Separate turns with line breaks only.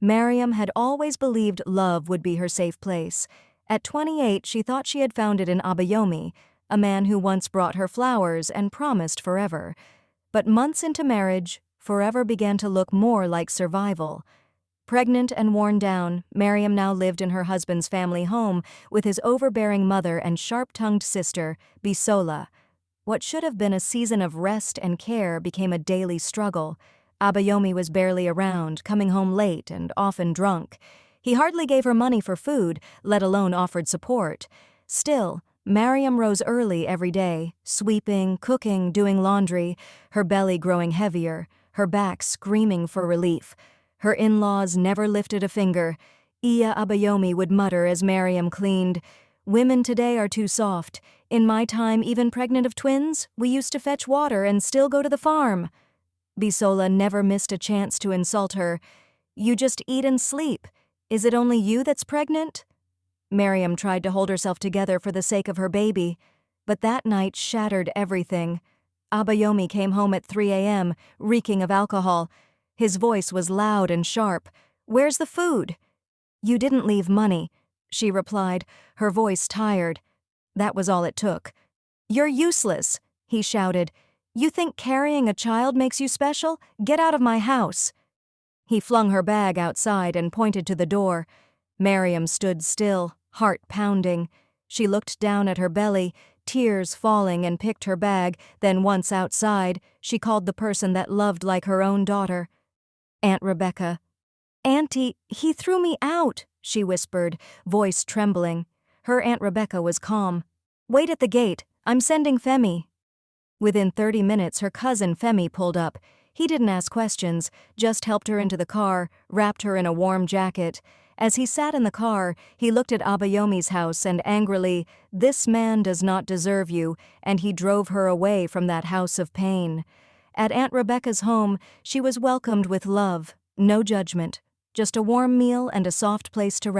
Mariam had always believed love would be her safe place. At 28, she thought she had found it in Abayomi, a man who once brought her flowers and promised forever. But months into marriage, forever began to look more like survival. Pregnant and worn down, Mariam now lived in her husband's family home with his overbearing mother and sharp-tongued sister, Bisola. What should have been a season of rest and care became a daily struggle. Abayomi was barely around, coming home late and often drunk. He hardly gave her money for food, let alone offered support. Still, Mariam rose early every day, sweeping, cooking, doing laundry, her belly growing heavier, her back screaming for relief. Her in-laws never lifted a finger. Iya Abayomi would mutter as Mariam cleaned, "Women today are too soft. In my time, even pregnant of twins, we used to fetch water and still go to the farm." Bisola never missed a chance to insult her. "You just eat and sleep. Is it only you that's pregnant?" Mariam tried to hold herself together for the sake of her baby, but that night shattered everything. Abayomi came home at 3 a.m., reeking of alcohol. His voice was loud and sharp. "Where's the food?" "You didn't leave money," she replied, her voice tired. That was all it took. "You're useless," he shouted. "You think carrying a child makes you special? Get out of my house." He flung her bag outside and pointed to the door. Mariam stood still, heart pounding. She looked down at her belly, tears falling, and picked her bag. Then once outside, she called the person that loved like her own daughter. "Aunt Rebecca." "Auntie, he threw me out," she whispered, voice trembling. Her Aunt Rebecca was calm. "Wait at the gate. I'm sending Femi." Within 30 minutes, her cousin Femi pulled up. He didn't ask questions, just helped her into the car, wrapped her in a warm jacket. As he sat in the car, he looked at Abayomi's house and angrily, "This man does not deserve you," and he drove her away from that house of pain. At Aunt Rebecca's home, she was welcomed with love, no judgment, just a warm meal and a soft place to rest.